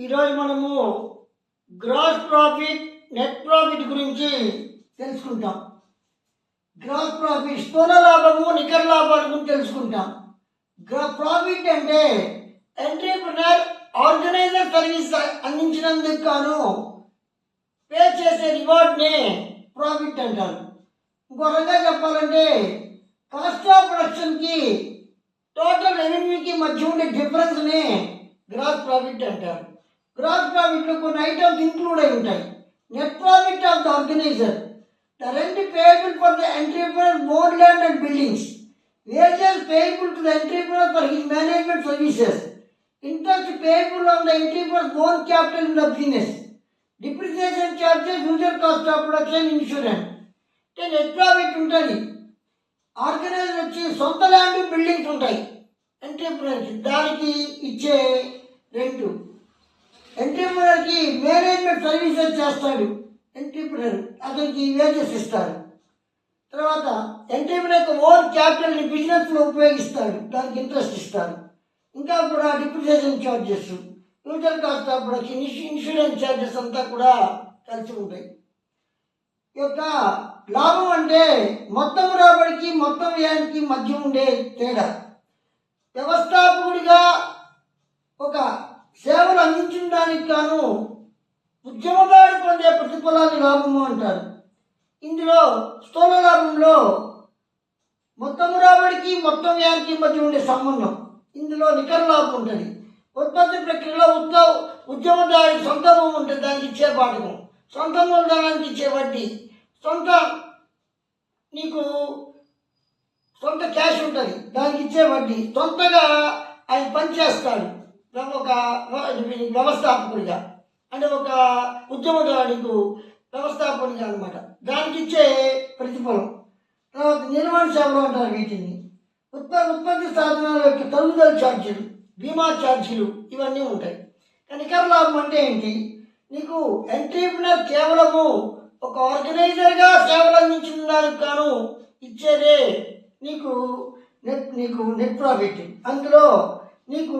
ఈరోజు మనము gross profit, net profit గురించి తెలుసుకుంటాం. గ్రాస్ ప్రాఫిట్ స్థూల లాభము, నికర లాభాల గురించి తెలుసుకుంటాం. ప్రాఫిట్ అంటే ఎంటర్‌ప్రెన్యూర్ ఆర్గనైజర్ సర్వీస్ అందించినందుకు గాను పే చేసే రివార్డ్ని ప్రాఫిట్ అంటారు. ఇంకో రకంగా చెప్పాలంటే కాస్ట్ ఆఫ్ ప్రొడక్షన్కి టోటల్ రెవెన్యూకి మధ్య ఉండే డిఫరెన్స్ని గ్రాస్ ప్రాఫిట్ అంటారు. గ్రాస్ ప్రాఫిట్లో కొన్ని ఐటమ్స్ ఇంక్లూడ్ అయి ఉంటాయి. Net profit of the organiser, the rent payable for the entrepreneur own land and buildings, wages payable to the entrepreneur for his management services, interest payable on the entrepreneur's own capital in the business, depreciation charges, usual cost of production, insurance. Net profit ఉంటుంది. Organiser వచ్చి సొంత land buildings ఉంటాయి ఎంటర్‌ప్రెన్యూర్కి, దానికి ఇచ్చే rent. ఎంటర్‌ప్రెన్యూర్కి management services చేస్తాడు entrepreneur, అతనికి wages ఇస్తారు. తర్వాత ఎంటర్‌ప్రెన్యూర్ ఓన్ క్యాపిటల్ని బిజినెస్లో ఉపయోగిస్తాడు, దానికి ఇంట్రెస్ట్ ఇస్తారు. ఇంకా కూడా depreciation charges, usual cost of production, insurance charges అంతా కూడా కలిసి ఉంటాయి. ఈ యొక్క లాభం అంటే మొత్తం రాబడికి మొత్తం వ్యయానికి మధ్య ఉండే తేడా. వ్యవస్థాపకుడిగా ఒక సేవలు అందించడానికి గాను ఉద్యమదారు పొందే ప్రతిఫలాన్ని లాభము అంటారు. ఇందులో స్థూల లాభంలో మొత్తం రాబడికి మొత్తం వ్యయానికి మధ్య ఉండే సంబంధం. ఇందులో నికర లాభం ఉంటుంది. ఉత్పత్తి ప్రక్రియలో ఉద్యమదారి సొంత భూమి ఉంటుంది, దానికి ఇచ్చే బాటకం, సొంత మూలధనానికి ఇచ్చే వడ్డీ, నీకు సొంత క్యాష్ ఉంటుంది, దానికి ఇచ్చే వడ్డీ, సొంతగా ఆయన పనిచేస్తాడు ఒక వ్యవస్థాపకుడిగా, అంటే ఒక ఉద్యమదారుడికి వ్యవస్థాపకుడిగా అనమాట, దానికి ఇచ్చే ప్రతిఫలం. తర్వాత నిర్వహణ సేవలు అంటారు వీటిని. ఉత్పత్తి సాధనాల యొక్క తరుగుదల ఛార్జీలు, బీమా ఛార్జీలు, ఇవన్నీ ఉంటాయి. నికర లాభం అంటే ఏంటి? నీకు ఎంటర్‌ప్రెన్యూర్ కేవలము ఒక ఆర్గనైజర్గా సేవలు అందించిన దానికి గాను ఇచ్చేదే నీకు నెట్ ప్రాఫిట్. అందులో నీకు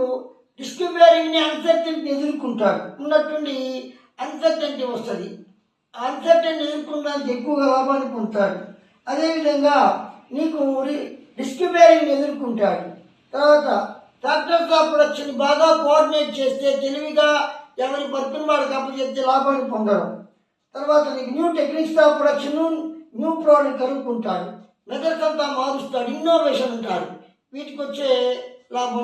రిస్క్ బేరింగ్ని, అన్సర్టెనిటీని ఎదుర్కొంటాడు, ఉన్నట్టుండి అన్సర్టెనిటీ వస్తుంది. ఆ అన్సర్టెనిటీ ఎదుర్కొనడానికి ఎక్కువగా లాభాన్ని పొందుతాడు. అదేవిధంగా నీకు రిస్క్ బేరింగ్ని ఎదుర్కొంటాడు. తర్వాత ఫ్యాక్టర్స్ ఆఫ్ ప్రొడక్షన్ బాగా కోఆర్డినేట్ చేస్తే, తెలివిగా ఎవరి వర్క్ని వాడికి అప్పచెప్తే లాభాన్ని పొందడం. తర్వాత నీకు new techniques of production, new product కనుక్కుంటాడు, మెథడ్స్ అంతా మారుస్తాడు, ఇన్నోవేషన్ ఉంటాడు. వీటికి వచ్చే లాభం